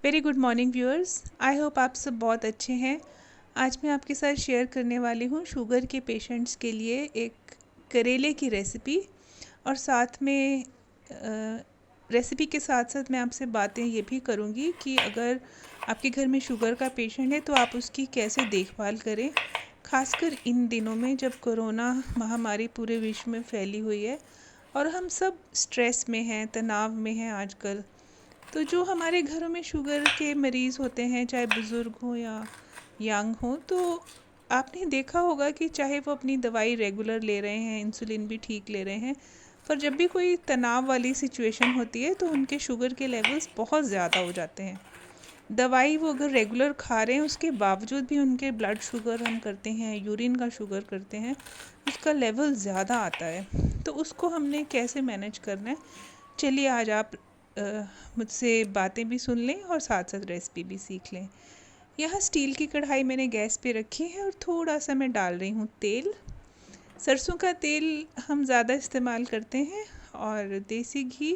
Very good morning viewers. I hope आप सब बहुत अच्छे हैं। आज मैं आपके साथ शेयर करने वाली हूँ शुगर के पेशेंट्स के लिए एक करेले की रेसिपी, और साथ में रेसिपी के साथ साथ मैं आपसे बातें ये भी करूँगी कि अगर आपके घर में शुगर का पेशेंट है तो आप उसकी कैसे देखभाल करें, खासकर इन दिनों में जब कोरोना महामारी पूरे विश्व में फैली हुई है और हम सब स्ट्रेस में हैं, तनाव में हैं आजकल। तो जो हमारे घरों में शुगर के मरीज़ होते हैं, चाहे बुज़ुर्ग हों या यंग हों, तो आपने देखा होगा कि चाहे वो अपनी दवाई रेगुलर ले रहे हैं, इंसुलिन भी ठीक ले रहे हैं, पर जब भी कोई तनाव वाली सिचुएशन होती है तो उनके शुगर के लेवल्स बहुत ज़्यादा हो जाते हैं। दवाई वो अगर रेगुलर खा रहे हैं उसके बावजूद भी उनके ब्लड शुगर हम करते हैं, यूरिन का शुगर करते हैं, उसका लेवल ज़्यादा आता है। तो उसको हमने कैसे मैनेज करना है, चलिए आज आप मुझसे बातें भी सुन लें और साथ साथ रेसिपी भी सीख लें। यहाँ स्टील की कढ़ाई मैंने गैस पे रखी है और थोड़ा सा मैं डाल रही हूँ तेल। सरसों का तेल हम ज़्यादा इस्तेमाल करते हैं, और देसी घी,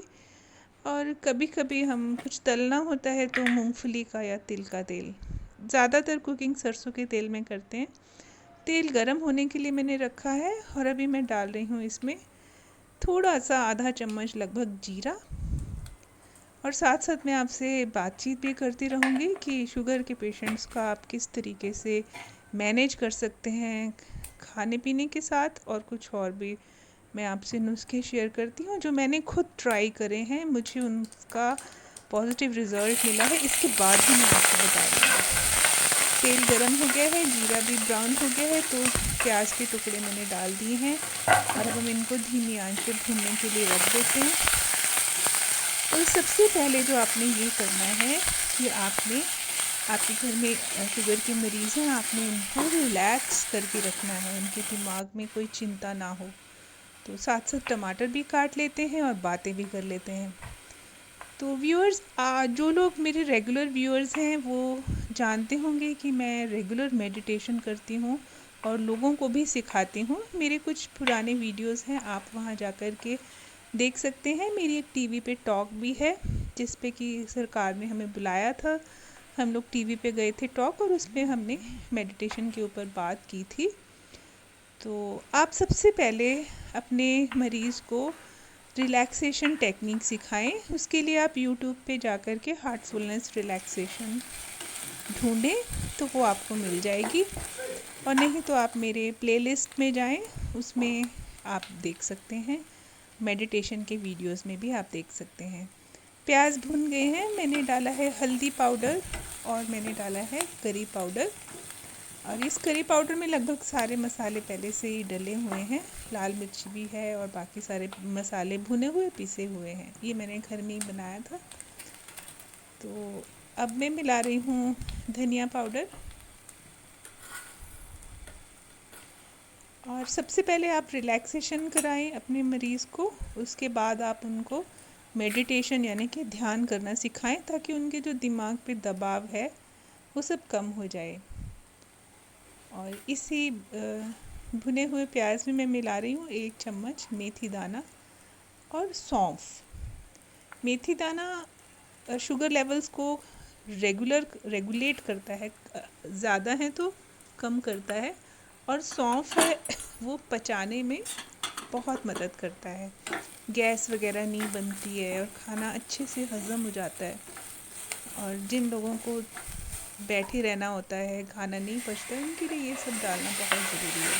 और कभी कभी हम कुछ तलना होता है तो मूंगफली का या तिल का तेल। ज़्यादातर कुकिंग सरसों के तेल में करते हैं। तेल गरम होने के लिए मैंने रखा है और अभी मैं डाल रही हूँ इसमें थोड़ा सा आधा चम्मच लगभग जीरा, और साथ साथ मैं आपसे बातचीत भी करती रहूँगी कि शुगर के पेशेंट्स का आप किस तरीके से मैनेज कर सकते हैं खाने पीने के साथ, और कुछ और भी मैं आपसे नुस्खे शेयर करती हूँ जो मैंने खुद ट्राई करे हैं, मुझे उनका पॉजिटिव रिज़ल्ट मिला है। इसके बाद ही मैं आपको बता रही हूँ। तेल गरम हो गया है, जीरा भी ब्राउन हो गया है, तो प्याज के टुकड़े मैंने डाल दिए हैं और अब हम इनको धीमी आंच पे भूनने के लिए रख देते हैं। तो सबसे पहले जो आपने ये करना है कि आपने आपके घर में शुगर के मरीज़ हैं, आपने उनको रिलैक्स करके रखना है, उनके दिमाग में कोई चिंता ना हो। तो साथ साथ टमाटर भी काट लेते हैं और बातें भी कर लेते हैं। तो व्यूअर्स, जो लोग मेरे रेगुलर व्यूअर्स हैं वो जानते होंगे कि मैं रेगुलर मेडिटेशन करती हूँ और लोगों को भी सिखाती हूँ। मेरे कुछ पुराने वीडियोस हैं, आप वहाँ जा कर के देख सकते हैं। मेरी एक टीवी पे टॉक भी है जिस पे कि सरकार ने हमें बुलाया था, हम लोग टीवी पे गए थे टॉक, और उसमें हमने मेडिटेशन के ऊपर बात की थी। तो आप सबसे पहले अपने मरीज़ को रिलैक्सेशन टेक्निक सिखाएं। उसके लिए आप यूट्यूब पे जा कर के हार्टफुलनेस रिलैक्सेशन ढूंढें तो वो आपको मिल जाएगी, और नहीं तो आप मेरे प्लेलिस्ट में जाएं, उसमें आप देख सकते हैं। मेडिटेशन के वीडियोस में भी आप देख सकते हैं। प्याज भुन गए हैं, मैंने डाला है हल्दी पाउडर और मैंने डाला है करी पाउडर, और इस करी पाउडर में लगभग सारे मसाले पहले से ही डले हुए हैं। लाल मिर्च भी है और बाकी सारे मसाले भुने हुए पिसे हुए हैं, ये मैंने घर में ही बनाया था। तो अब मैं मिला रही हूँ धनिया पाउडर, और सबसे पहले आप रिलैक्सेशन कराएं अपने मरीज़ को, उसके बाद आप उनको मेडिटेशन यानी कि ध्यान करना सिखाएं ताकि उनके जो दिमाग पे दबाव है वो सब कम हो जाए। और इसी भुने हुए प्याज में मैं मिला रही हूँ 1 चम्मच मेथी दाना और सौंफ। मेथी दाना शुगर लेवल्स को रेगुलेट करता है, ज़्यादा है तो कम करता है, और सौंफ है वो पचाने में बहुत मदद करता है, गैस वगैरह नहीं बनती है और खाना अच्छे से हज़म हो जाता है। और जिन लोगों को बैठे रहना होता है, खाना नहीं पचता है, उनके लिए ये सब डालना बहुत ज़रूरी है।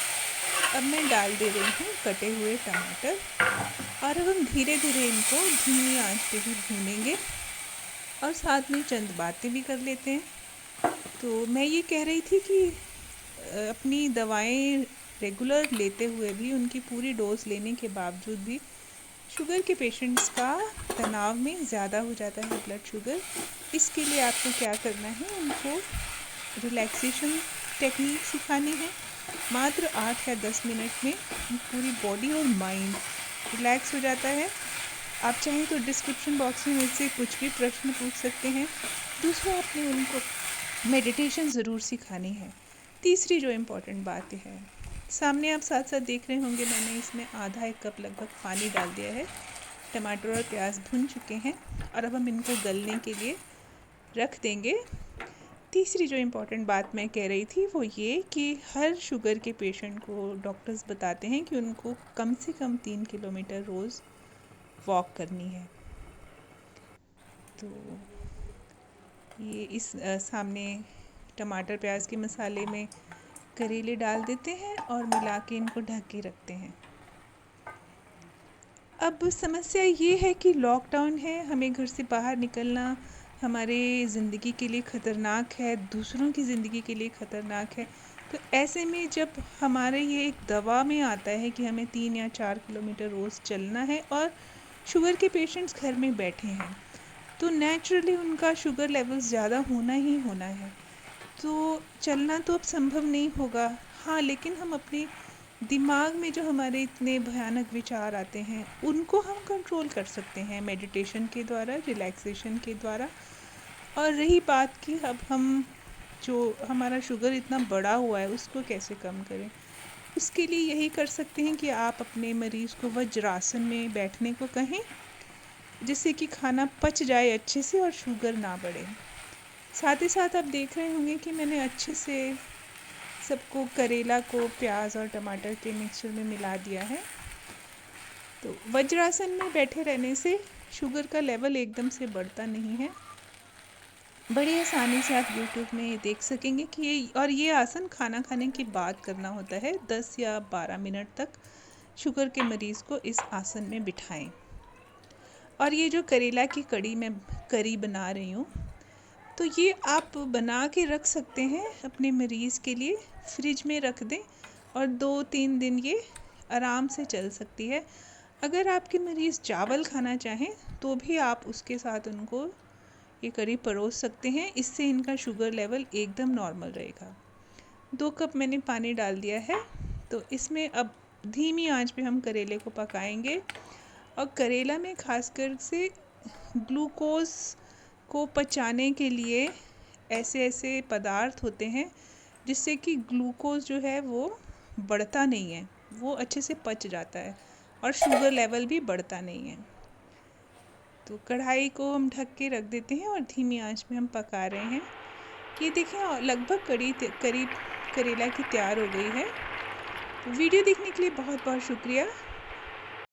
अब मैं डाल दे रही हूँ कटे हुए टमाटर, और अब हम धीरे धीरे इनको धीमी आंच पे ही भूनेंगे और साथ में चंद बातें भी कर लेते हैं। तो मैं ये कह रही थी कि अपनी दवाएं रेगुलर लेते हुए भी, उनकी पूरी डोज लेने के बावजूद भी शुगर के पेशेंट्स का तनाव में ज़्यादा हो जाता है ब्लड शुगर। इसके लिए आपको क्या करना है, उनको रिलैक्सेशन टेक्निक सिखानी है। मात्र 8 या 10 मिनट में पूरी बॉडी और माइंड रिलैक्स हो जाता है। आप चाहें तो डिस्क्रिप्शन बॉक्स में मुझसे कुछ भी प्रश्न पूछ सकते हैं। दूसरा, आपने उनको मेडिटेशन ज़रूर सिखानी है। तीसरी जो इम्पोर्टेंट बात है, सामने आप साथ साथ देख रहे होंगे, मैंने इसमें आधा 1 कप लगभग पानी डाल दिया है। टमाटर और प्याज भुन चुके हैं और अब हम इनको गलने के लिए रख देंगे। तीसरी जो इम्पोर्टेंट बात मैं कह रही थी वो ये कि हर शुगर के पेशेंट को डॉक्टर्स बताते हैं कि उनको कम से कम 3 किलोमीटर रोज़ वॉक करनी है। तो ये इस सामने टमाटर प्याज के मसाले में करेले डाल देते हैं और मिला के इनको ढक के रखते हैं। अब समस्या ये है कि लॉकडाउन है, हमें घर से बाहर निकलना हमारे ज़िंदगी के लिए ख़तरनाक है, दूसरों की ज़िंदगी के लिए ख़तरनाक है। तो ऐसे में जब हमारे ये एक दवा में आता है कि हमें 3 या 4 किलोमीटर रोज़ चलना है और शुगर के पेशेंट्स घर में बैठे हैं, तो नेचुरली उनका शुगर लेवल्स ज़्यादा होना ही होना है। तो चलना तो अब संभव नहीं होगा। हाँ, लेकिन हम अपने दिमाग में जो हमारे इतने भयानक विचार आते हैं उनको हम कंट्रोल कर सकते हैं मेडिटेशन के द्वारा, रिलैक्सेशन के द्वारा। और रही बात कि अब हम जो हमारा शुगर इतना बढ़ा हुआ है उसको कैसे कम करें, उसके लिए यही कर सकते हैं कि आप अपने मरीज़ को वज्रासन में बैठने को कहें, जिससे कि खाना पच जाए अच्छे से और शुगर ना बढ़े। साथ ही साथ आप देख रहे होंगे कि मैंने अच्छे से सबको करेला को प्याज और टमाटर के मिक्सचर में मिला दिया है। तो वज्रासन में बैठे रहने से शुगर का लेवल एकदम से बढ़ता नहीं है। बड़ी आसानी से आप यूट्यूब में ये देख सकेंगे कि ये आसन खाना खाने के बाद करना होता है। 10 या 12 मिनट तक शुगर के मरीज़ को इस आसन में बिठाएं। और ये जो करेला की करी बना रही हूँ, तो ये आप बना के रख सकते हैं अपने मरीज़ के लिए, फ्रिज में रख दें और 2-3 दिन ये आराम से चल सकती है। अगर आपके मरीज़ चावल खाना चाहें तो भी आप उसके साथ उनको ये करी परोस सकते हैं, इससे इनका शुगर लेवल एकदम नॉर्मल रहेगा। 2 कप मैंने पानी डाल दिया है, तो इसमें अब धीमी आंच पे हम करेले को पकाएंगे। और करेला में खासकर से ग्लूकोज को पचाने के लिए ऐसे ऐसे पदार्थ होते हैं जिससे कि ग्लूकोज जो है वो बढ़ता नहीं है, वो अच्छे से पच जाता है और शुगर लेवल भी बढ़ता नहीं है। तो कढ़ाई को हम ढक के रख देते हैं और धीमी आंच में हम पका रहे हैं। ये देखें लगभग करीब करेला की तैयार हो गई है। तो वीडियो देखने के लिए बहुत बहुत शुक्रिया।